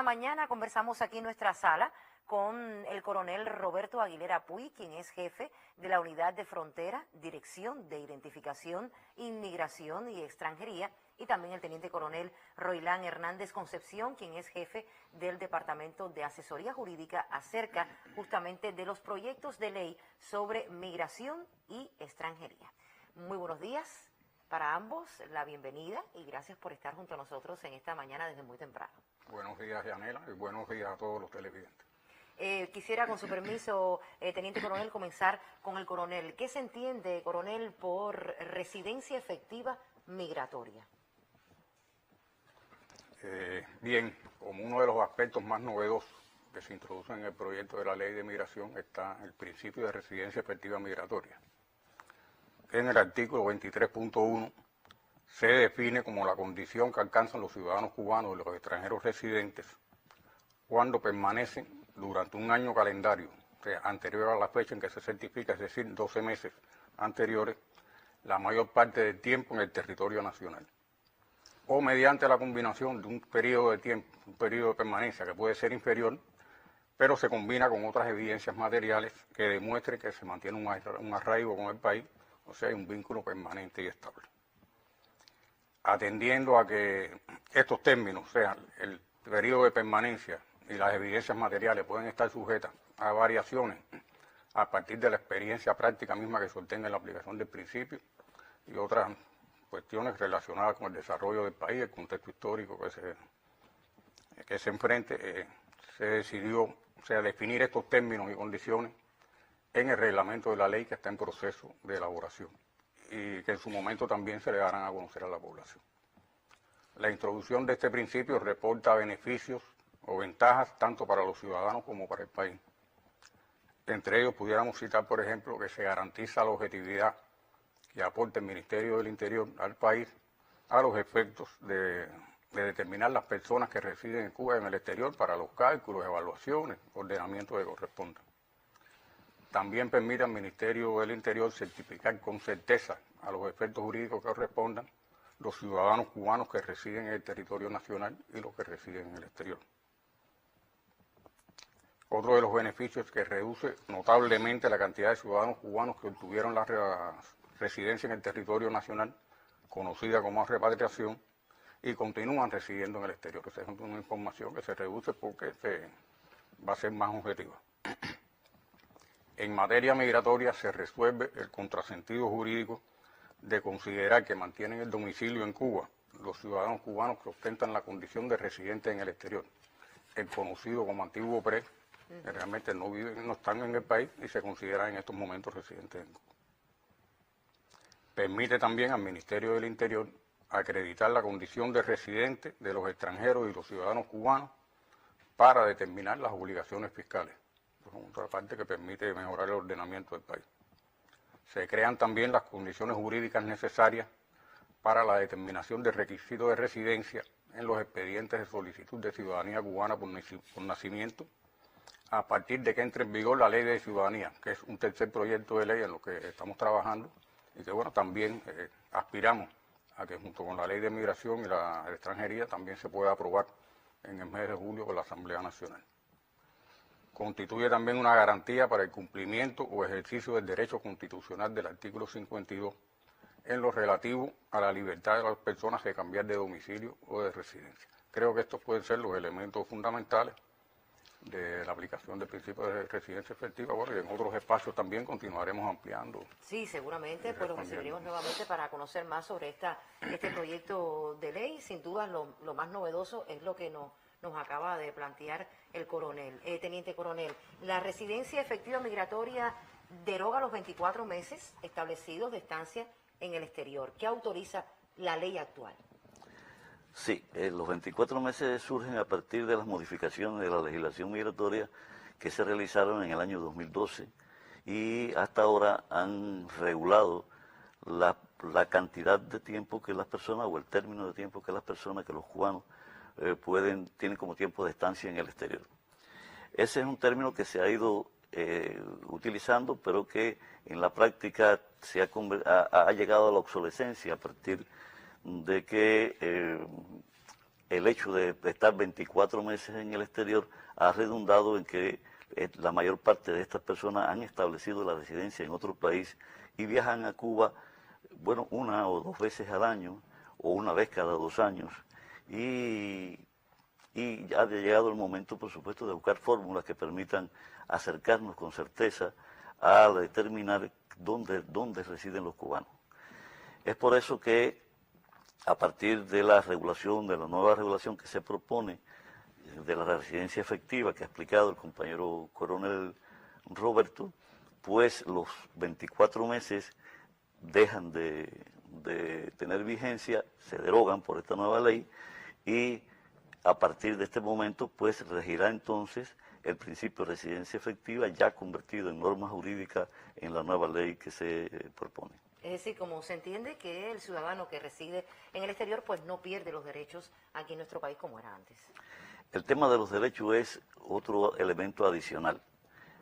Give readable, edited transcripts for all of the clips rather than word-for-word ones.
esta mañana conversamos aquí en nuestra sala con el coronel Roberto Aguilera Puy, quien es jefe de la Unidad de Frontera, Dirección de Identificación, Inmigración y Extranjería, y también el teniente coronel Roilán Hernández Concepción, quien es jefe del Departamento de Asesoría Jurídica acerca justamente de los proyectos de ley sobre migración y extranjería. Muy buenos días para ambos, la bienvenida y gracias por estar junto a nosotros en esta mañana desde muy temprano. Buenos días, Yanela, y buenos días a todos los televidentes. Quisiera, con su permiso, teniente coronel, comenzar con el coronel. ¿Qué se entiende, coronel, por residencia efectiva migratoria? Bien, como uno de los aspectos más novedosos que se introducen en el proyecto de la ley de migración está el principio de residencia efectiva migratoria. En el artículo 23.1 se define como la condición que alcanzan los ciudadanos cubanos y los extranjeros residentes cuando permanecen durante un año calendario, o sea, anterior a la fecha en que se certifica, es decir, 12 meses anteriores, la mayor parte del tiempo en el territorio nacional, o mediante la combinación de un periodo de tiempo, un periodo de permanencia que puede ser inferior, pero se combina con otras evidencias materiales que demuestren que se mantiene un arraigo con el país, o sea, hay un vínculo permanente y estable. Atendiendo a que estos términos, o sea, el periodo de permanencia y las evidencias materiales pueden estar sujetas a variaciones a partir de la experiencia práctica misma que se obtenga en la aplicación del principio y otras cuestiones relacionadas con el desarrollo del país, el contexto histórico que se enfrente, se decidió, o sea, definir estos términos y condiciones en el reglamento de la ley que está en proceso de elaboración y que en su momento también se le darán a conocer a la población. La introducción de este principio reporta beneficios o ventajas tanto para los ciudadanos como para el país. Entre ellos pudiéramos citar, por ejemplo, que se garantiza la objetividad que aporta el Ministerio del Interior al país a los efectos de determinar las personas que residen en Cuba y en el exterior para los cálculos, evaluaciones, ordenamientos que correspondan. También permite al Ministerio del Interior certificar con certeza a los efectos jurídicos que correspondan los ciudadanos cubanos que residen en el territorio nacional y los que residen en el exterior. Otro de los beneficios es que reduce notablemente la cantidad de ciudadanos cubanos que obtuvieron la residencia en el territorio nacional, conocida como repatriación, y continúan residiendo en el exterior. Esa es una información que se reduce porque va a ser más objetiva. En materia migratoria se resuelve el contrasentido jurídico de considerar que mantienen el domicilio en Cuba los ciudadanos cubanos que ostentan la condición de residentes en el exterior, el conocido como antiguo PRE, que realmente no viven, no están en el país y se consideran en estos momentos residentes en Cuba. Permite también al Ministerio del Interior acreditar la condición de residente de los extranjeros y los ciudadanos cubanos para determinar las obligaciones fiscales. Es otra parte que permite mejorar el ordenamiento del país. Se crean también las condiciones jurídicas necesarias para la determinación de requisitos de residencia en los expedientes de solicitud de ciudadanía cubana por nacimiento, a partir de que entre en vigor la Ley de Ciudadanía, que es un tercer proyecto de ley en lo que estamos trabajando y que, bueno, también aspiramos a que junto con la Ley de Migración y la Extranjería también se pueda aprobar en el mes de julio por la Asamblea Nacional. Constituye también una garantía para el cumplimiento o ejercicio del derecho constitucional del artículo 52 en lo relativo a la libertad de las personas de cambiar de domicilio o de residencia. Creo que estos pueden ser los elementos fundamentales de la aplicación del principio de residencia efectiva. Bueno, y en otros espacios también continuaremos ampliando. Sí, seguramente, pues lo recibiremos nuevamente para conocer más sobre este proyecto de ley. Sin duda, lo más novedoso es lo que nos acaba de plantear el coronel. Teniente coronel, la residencia efectiva migratoria deroga los 24 meses establecidos de estancia en el exterior. ¿Qué autoriza la ley actual? Sí, los 24 meses surgen a partir de las modificaciones de la legislación migratoria que se realizaron en el año 2012 y hasta ahora han regulado la cantidad de tiempo que las personas, o el término de tiempo que las personas, que los cubanos tienen como tiempo de estancia en el exterior. Ese es un término que se ha ido utilizando, pero que en la práctica ha llegado a la obsolescencia a partir de que el hecho de estar 24 meses en el exterior ha redundado en que la mayor parte de estas personas han establecido la residencia en otro país y viajan a Cuba, bueno, 1 o 2 veces al año o 1 vez cada 2 años. Y ya ha llegado el momento, por supuesto, de buscar fórmulas que permitan acercarnos con certeza a determinar dónde residen los cubanos. Es por eso que a partir de la regulación, de la nueva regulación que se propone, de la residencia efectiva que ha explicado el compañero coronel Roberto, pues los 24 meses dejan de tener vigencia, se derogan por esta nueva ley y a partir de este momento pues regirá entonces el principio de residencia efectiva ya convertido en norma jurídica en la nueva ley que se propone. Es decir, como se entiende que el ciudadano que reside en el exterior pues no pierde los derechos aquí en nuestro país como era antes. El tema de los derechos es otro elemento adicional.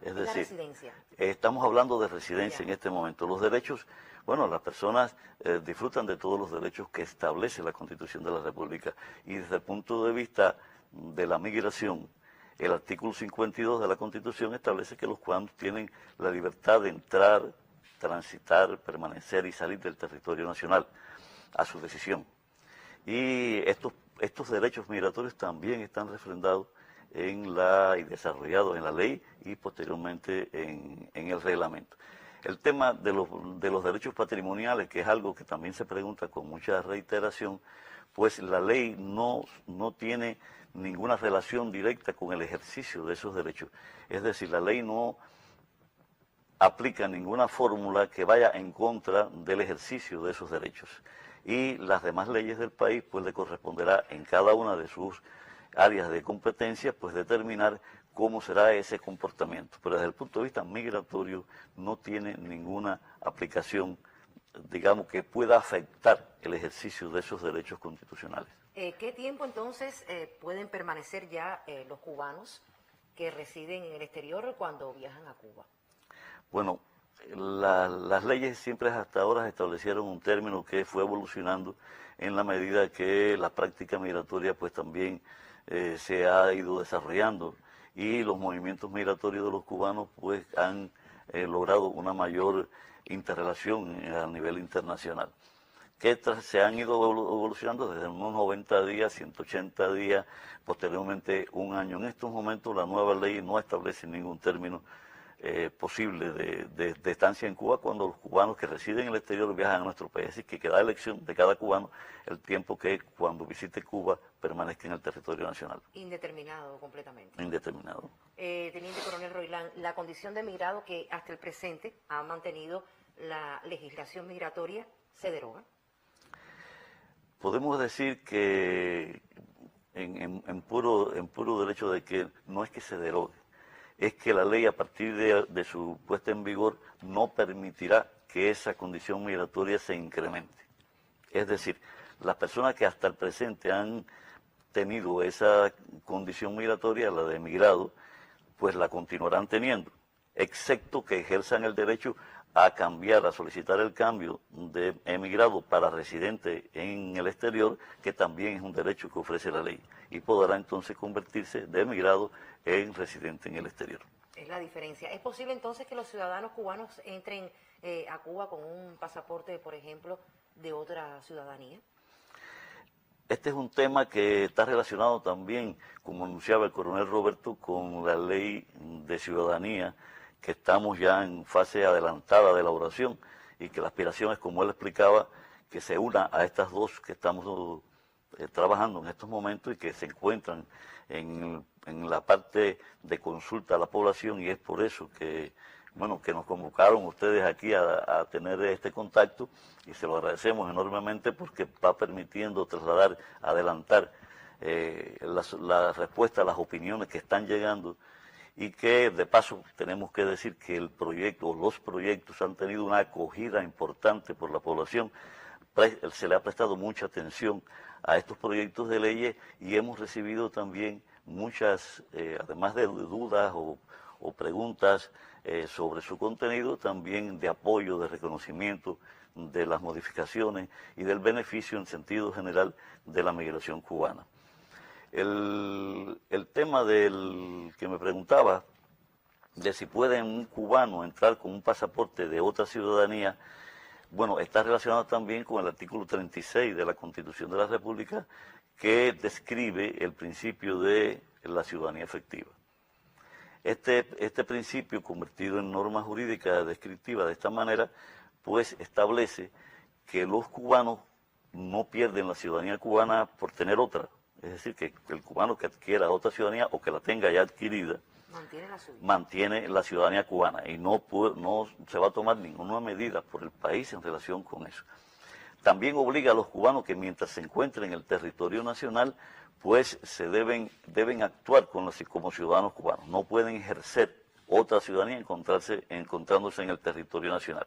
Es decir, la residencia. Estamos hablando de residencia en este momento. Los derechos, bueno, las personas disfrutan de todos los derechos que establece la Constitución de la República. Y desde el punto de vista de la migración, el artículo 52 de la Constitución establece que los cubanos tienen la libertad de entrar, transitar, permanecer y salir del territorio nacional a su decisión. Y estos derechos migratorios también están refrendados y desarrollados en la ley y posteriormente en el reglamento. El tema de los derechos patrimoniales, que es algo que también se pregunta con mucha reiteración, pues la ley no tiene ninguna relación directa con el ejercicio de esos derechos. Es decir, la ley no aplica ninguna fórmula que vaya en contra del ejercicio de esos derechos. Y las demás leyes del país, pues le corresponderá en cada una de sus áreas de competencia, pues determinar cómo será ese comportamiento. Pero desde el punto de vista migratorio no tiene ninguna aplicación, digamos, que pueda afectar el ejercicio de esos derechos constitucionales. ¿Qué tiempo entonces pueden permanecer ya los cubanos que residen en el exterior cuando viajan a Cuba? Bueno, las leyes siempre hasta ahora establecieron un término que fue evolucionando en la medida que la práctica migratoria pues también se ha ido desarrollando y los movimientos migratorios de los cubanos pues han logrado una mayor interrelación a nivel internacional, que se han ido evolucionando desde unos 90 días, 180 días, posteriormente 1 año. En estos momentos la nueva ley no establece ningún término posible de estancia en Cuba cuando los cubanos que residen en el exterior viajan a nuestro país. Así que queda elección de cada cubano el tiempo que cuando visite Cuba permanezca en el territorio nacional. Indeterminado completamente. Indeterminado. Teniente Coronel Roilán, la condición de migrado que hasta el presente ha mantenido la legislación migratoria, ¿se deroga? Podemos decir que en puro derecho de que no es que se derogue, es que la ley a partir de su puesta en vigor no permitirá que esa condición migratoria se incremente. Es decir, las personas que hasta el presente han tenido esa condición migratoria, la de emigrado, pues la continuarán teniendo, excepto que ejerzan el derecho a cambiar, a solicitar el cambio de emigrado para residente en el exterior, que también es un derecho que ofrece la ley, y podrá entonces convertirse de emigrado en residente en el exterior. Es la diferencia. ¿Es posible entonces que los ciudadanos cubanos entren a Cuba con un pasaporte, por ejemplo, de otra ciudadanía? Este es un tema que está relacionado también, como anunciaba el coronel Roberto, con la ley de ciudadanía, que estamos ya en fase adelantada de elaboración y que la aspiración es, como él explicaba, que se una a estas dos que estamos trabajando en estos momentos y que se encuentran en la parte de consulta a la población, y es por eso que, bueno, que nos convocaron ustedes aquí a tener este contacto, y se lo agradecemos enormemente porque va permitiendo trasladar, adelantar la respuesta a las opiniones que están llegando, y que de paso tenemos que decir que el proyecto o los proyectos han tenido una acogida importante por la población. Se le ha prestado mucha atención a estos proyectos de leyes y hemos recibido también muchas, además de dudas o preguntas sobre su contenido, también de apoyo, de reconocimiento de las modificaciones y del beneficio en sentido general de la migración cubana. El tema del que me preguntaba, de si puede un cubano entrar con un pasaporte de otra ciudadanía, bueno, está relacionado también con el artículo 36 de la Constitución de la República, que describe el principio de la ciudadanía efectiva. Este principio, convertido en norma jurídica descriptiva de esta manera, pues establece que los cubanos no pierden la ciudadanía cubana por tener otra. Es decir, que el cubano que adquiera otra ciudadanía o que la tenga ya adquirida, mantiene la ciudadanía cubana y no se va a tomar ninguna medida por el país en relación con eso. También obliga a los cubanos que mientras se encuentren en el territorio nacional, pues se deben actuar como ciudadanos cubanos. No pueden ejercer otra ciudadanía encontrándose en el territorio nacional.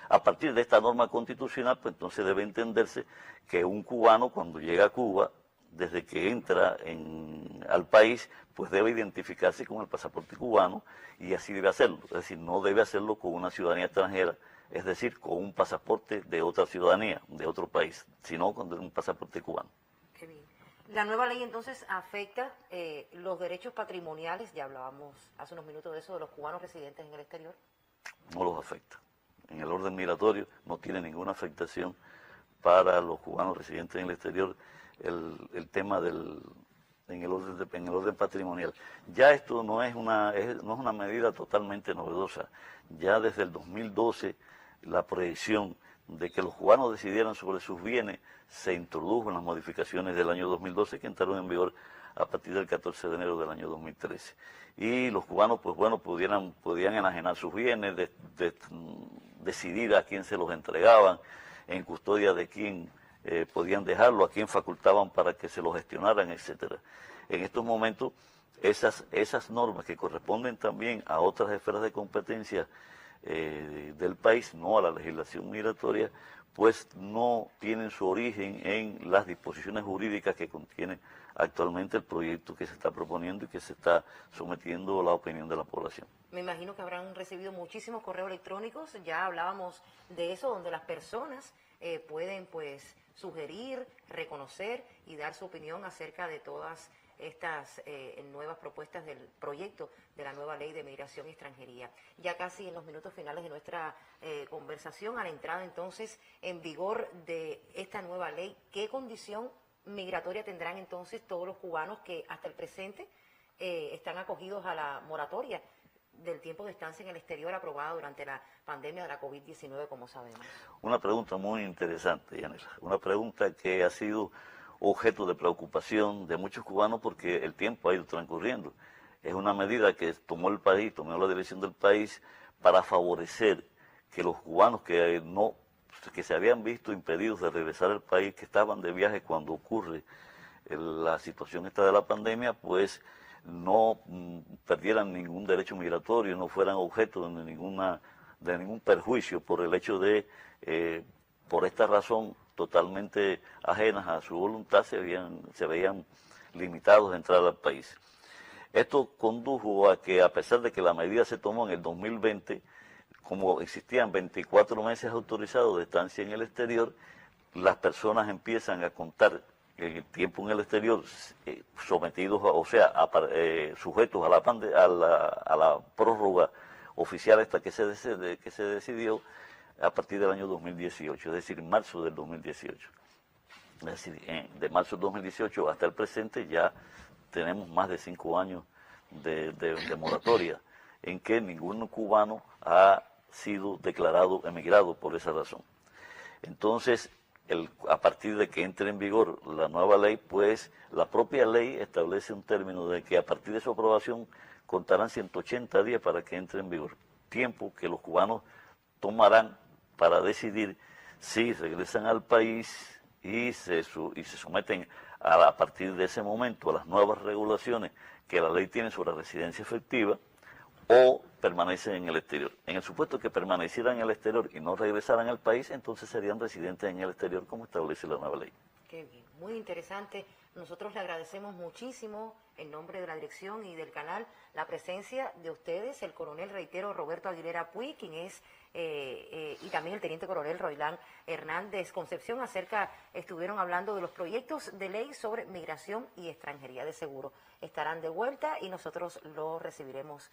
A partir de esta norma constitucional, pues entonces debe entenderse que un cubano cuando llega a Cuba, desde que entra al país, pues debe identificarse con el pasaporte cubano y así debe hacerlo. Es decir, no debe hacerlo con una ciudadanía extranjera, es decir, con un pasaporte de otra ciudadanía, de otro país, sino con un pasaporte cubano. Qué bien. La nueva ley entonces afecta los derechos patrimoniales, ya hablábamos hace unos minutos de eso, de los cubanos residentes en el exterior. No los afecta. En el orden migratorio no tiene ninguna afectación para los cubanos residentes en el exterior el tema en el orden patrimonial. Ya esto no es una medida totalmente novedosa. Ya desde el 2012 la proyección de que los cubanos decidieran sobre sus bienes se introdujo en las modificaciones del año 2012 que entraron en vigor a partir del 14 de enero del año 2013. Y los cubanos, pues bueno, podían enajenar sus bienes, decidir a quién se los entregaban, en custodia de quién podían dejarlo, a quién facultaban para que se lo gestionaran, etcétera. En estos momentos, esas normas que corresponden también a otras esferas de competencia del país, no a la legislación migratoria, pues no tienen su origen en las disposiciones jurídicas que contiene actualmente el proyecto que se está proponiendo y que se está sometiendo a la opinión de la población. Me imagino que habrán recibido muchísimos correos electrónicos, ya hablábamos de eso, donde las personas pueden pues sugerir, reconocer y dar su opinión acerca de todas estas nuevas propuestas del proyecto de la nueva ley de migración y extranjería. Ya casi en los minutos finales de nuestra conversación, a la entrada entonces en vigor de esta nueva ley, ¿qué condición migratoria tendrán entonces todos los cubanos que hasta el presente están acogidos a la moratoria del tiempo de estancia en el exterior aprobada durante la pandemia de la COVID-19, como sabemos? Una pregunta muy interesante, Yanela. Una pregunta que ha sido objeto de preocupación de muchos cubanos porque el tiempo ha ido transcurriendo. Es una medida que tomó la dirección del país para favorecer que los cubanos que se habían visto impedidos de regresar al país, que estaban de viaje cuando ocurre la situación esta de la pandemia, pues no perdieran ningún derecho migratorio, no fueran objeto de ningún perjuicio por el hecho de, por esta razón, totalmente ajenas a su voluntad, se veían limitados a entrar al país. Esto condujo a que, a pesar de que la medida se tomó en el 2020, como existían 24 meses autorizados de estancia en el exterior, las personas empiezan a contar el tiempo en el exterior sometidos, sujetos a la prórroga oficial hasta que se decidió a partir del año 2018, es decir, en marzo del 2018. Es decir, de marzo del 2018 hasta el presente ya tenemos más de 5 años de moratoria, en que ningún cubano ha sido declarado emigrado por esa razón. Entonces, a partir de que entre en vigor la nueva ley, pues la propia ley establece un término de que a partir de su aprobación contarán 180 días para que entre en vigor, tiempo que los cubanos tomarán para decidir si regresan al país y se someten a partir de ese momento a las nuevas regulaciones que la ley tiene sobre residencia efectiva, o permanecen en el exterior. En el supuesto que permanecieran en el exterior y no regresaran al país, entonces serían residentes en el exterior como establece la nueva ley. Qué bien, muy interesante Nosotros le agradecemos muchísimo, en nombre de la dirección y del canal, la presencia de ustedes, el coronel, reitero, Roberto Aguilera Puy, quien es, y también el teniente coronel Roilán Hernández Concepción, estuvieron hablando de los proyectos de ley sobre migración y extranjería. De seguro estarán de vuelta y nosotros lo recibiremos